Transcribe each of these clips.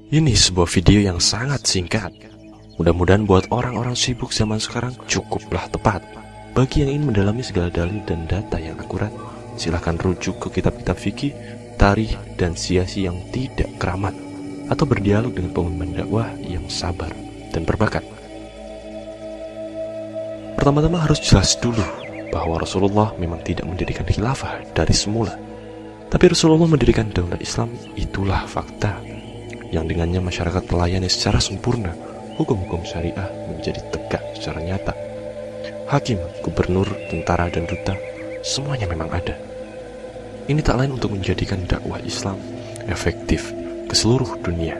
Ini sebuah video yang sangat singkat. Mudah-mudahan buat orang-orang sibuk zaman sekarang cukuplah tepat. Bagi yang ingin mendalami segala dalil dan data yang akurat, silahkan rujuk ke kitab-kitab fikih, tarikh, dan siasi yang tidak keramat, atau berdialog dengan pemimpin dakwah yang sabar dan berbakat. Pertama-tama harus jelas dulu bahwa Rasulullah memang tidak mendirikan khilafah dari semula. Tapi Rasulullah mendirikan daulah Islam, itulah fakta yang dengannya masyarakat melayani secara sempurna. Hukum-hukum syariah menjadi tegak secara nyata. Hakim, gubernur, tentara, dan duta, semuanya memang ada. Ini tak lain untuk menjadikan dakwah Islam efektif ke seluruh dunia.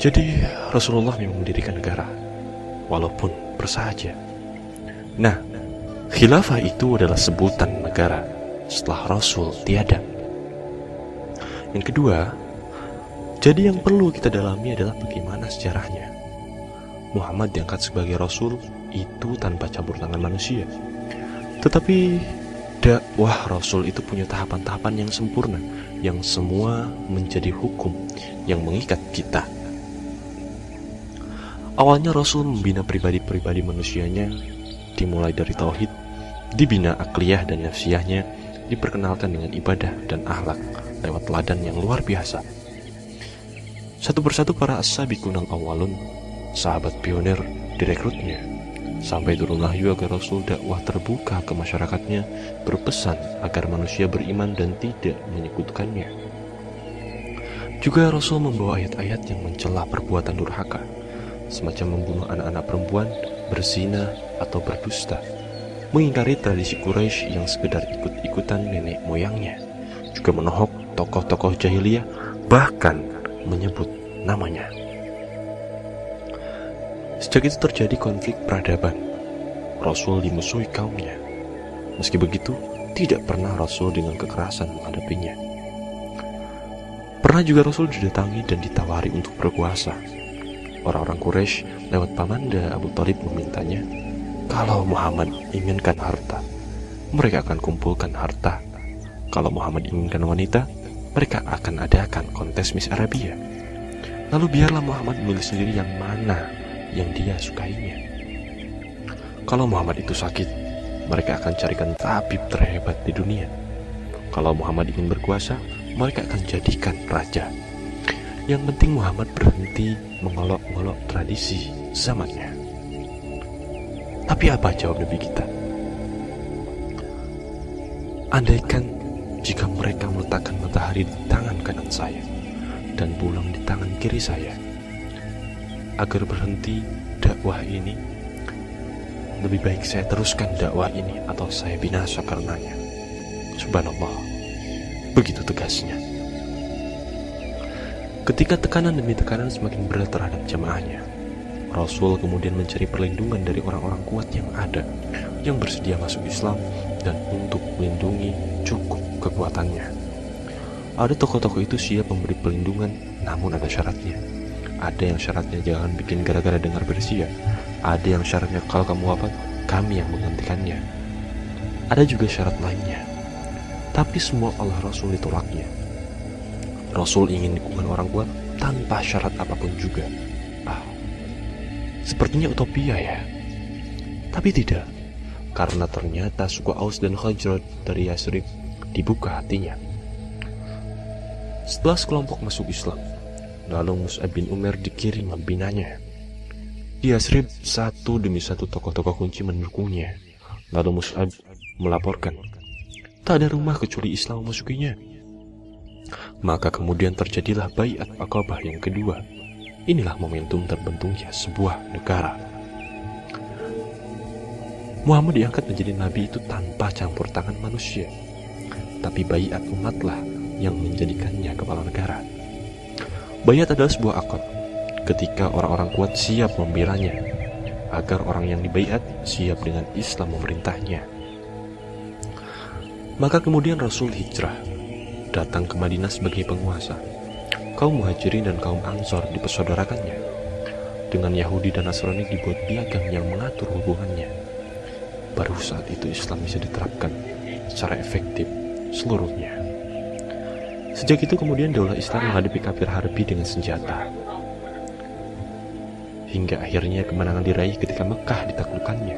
Jadi Rasulullah memang mendirikan negara, walaupun bersahaja. Nah, khilafah itu adalah sebutan negara setelah Rasul tiada. Yang kedua, jadi yang perlu kita dalami adalah bagaimana sejarahnya. Muhammad diangkat sebagai Rasul itu tanpa campur tangan manusia. Tetapi dakwah Rasul itu punya tahapan-tahapan yang sempurna, yang semua menjadi hukum yang mengikat kita. Awalnya Rasul membina pribadi-pribadi manusianya, dimulai dari tauhid, dibina akliyah dan nafsiyahnya, diperkenalkan dengan ibadah dan akhlak lewat teladan yang luar biasa. Satu persatu para as-sabiqun al-awwalun, sahabat pionir, direkrutnya, sampai turun wahyu agar Rasul dakwah terbuka ke masyarakatnya, berpesan agar manusia beriman dan tidak menyekutukannya. Juga Rasul membawa ayat-ayat yang mencela perbuatan durhaka, semacam membunuh anak-anak perempuan, berzina, atau berdusta, mengingkari tradisi Quraisy yang sekedar ikut-ikutan nenek moyangnya, juga menohok tokoh-tokoh jahiliyah, bahkan menyebut namanya. Sejak itu terjadi konflik peradaban. Rasul dimusuhi kaumnya. Meski begitu, tidak pernah Rasul dengan kekerasan menghadapinya. Pernah juga Rasul didatangi dan ditawari untuk berkuasa. Orang-orang Quraisy lewat pamanda Abu Thalib memintanya, kalau Muhammad inginkan harta, mereka akan kumpulkan harta. Kalau Muhammad inginkan wanita, mereka akan adakan kontes Miss Arabia. Lalu biarlah Muhammad memilih sendiri yang mana yang dia sukainya. Kalau Muhammad itu sakit, mereka akan carikan tabib terhebat di dunia. Kalau Muhammad ingin berkuasa, mereka akan jadikan raja. Yang penting Muhammad berhenti mengolok-olok tradisi zamannya. Tapi apa jawab Nabi kita? Andaikan jika mereka meletakkan matahari di tangan kanan saya dan bulan di tangan kiri saya, agar berhenti dakwah ini, lebih baik saya teruskan dakwah ini atau saya binasa karenanya. Subhanallah, begitu tegasnya. Ketika tekanan demi tekanan semakin berat terhadap jamaahnya, Rasul kemudian mencari perlindungan dari orang-orang kuat yang ada, yang bersedia masuk Islam, dan untuk melindungi cukup kekuatannya. Ada tokoh-tokoh itu siap memberi perlindungan, namun ada syaratnya. Ada yang syaratnya jangan bikin gara-gara dengar bersia. Ada yang syaratnya kalau kamu wafat, kami yang menggantikannya. Ada juga syarat lainnya. Tapi semua Allah Rasul ditolaknya. Rasul ingin dukungan orang kuat tanpa syarat apapun juga. Sepertinya utopia ya. Tapi tidak, karena ternyata suku Aus dan Khazraj dari Yasrib dibuka hatinya. Setelah sekelompok masuk Islam, lalu Mus'ab bin Umair dikirim membinanya. Di Yasrib satu demi satu tokoh-tokoh kunci mendukungnya. Lalu Mus'ab melaporkan, tak ada rumah kecuali Islam memasukinya. Maka kemudian terjadilah Bai'at Aqabah yang kedua. Inilah momentum terbentuknya sebuah negara. Muhammad diangkat menjadi nabi itu tanpa campur tangan manusia. Tapi baiat umatlah yang menjadikannya kepala negara. Baiat adalah sebuah akad ketika orang-orang kuat siap membelanya, agar orang yang dibaiat siap dengan Islam memerintahnya. Maka kemudian Rasul hijrah, datang ke Madinah sebagai penguasa. Kaum Muhajirin dan kaum Ansor dipersaudarakannya. Dengan Yahudi dan Nasrani dibuat piagam yang mengatur hubungannya. Baru saat itu Islam bisa diterapkan secara efektif seluruhnya. Sejak itu kemudian daulah Islam menghadapi kafir harbi dengan senjata, hingga akhirnya kemenangan diraih ketika Mekah ditaklukkannya.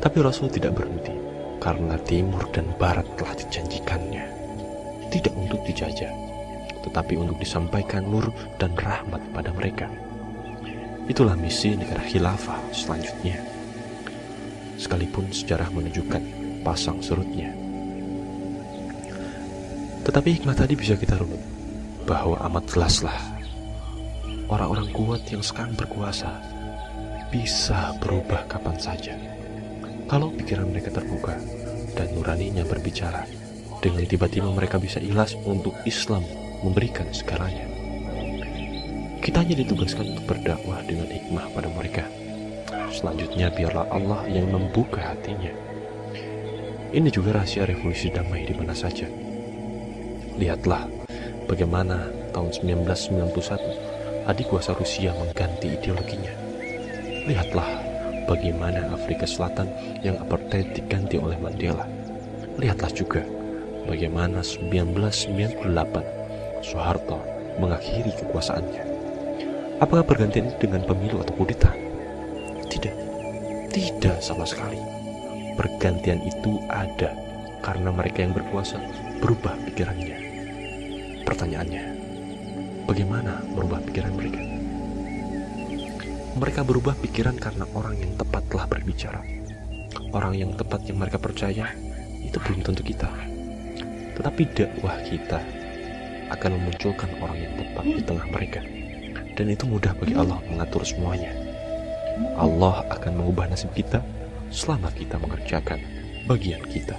Tapi Rasul tidak berhenti, karena timur dan barat telah dijanjikannya, tidak untuk dijajah, tetapi untuk disampaikan nur dan rahmat pada mereka. Itulah misi negara khilafah selanjutnya, sekalipun sejarah menunjukkan pasang surutnya. Tetapi hikmah tadi bisa kita runut, bahwa amat jelaslah orang-orang kuat yang sekarang berkuasa bisa berubah kapan saja, kalau pikiran mereka terbuka dan nuraninya berbicara. Dengan tiba-tiba mereka bisa ikhlas untuk Islam memberikan segalanya. Kita hanya ditugaskan untuk berdakwah dengan hikmah pada mereka. Selanjutnya biarlah Allah yang membuka hatinya. Ini juga rahasia revolusi damai di mana saja. Lihatlah bagaimana tahun 1991 adik kuasa Rusia mengganti ideologinya. Lihatlah bagaimana Afrika Selatan yang apartheid diganti oleh Mandela. Lihatlah juga bagaimana 1998 Soeharto mengakhiri kekuasaannya. Apakah pergantian dengan pemilu atau kudeta? Tidak sama sekali. Pergantian itu ada karena mereka yang berkuasa berubah pikirannya. Pertanyaannya, bagaimana merubah pikiran mereka? Mereka berubah pikiran karena orang yang tepat telah berbicara. Orang yang tepat yang mereka percaya itu belum tentu kita. Tetapi dakwah kita akan memunculkan orang yang tepat di tengah mereka. Dan itu mudah bagi Allah mengatur semuanya. Allah akan mengubah nasib kita selama kita mengerjakan bagian kita.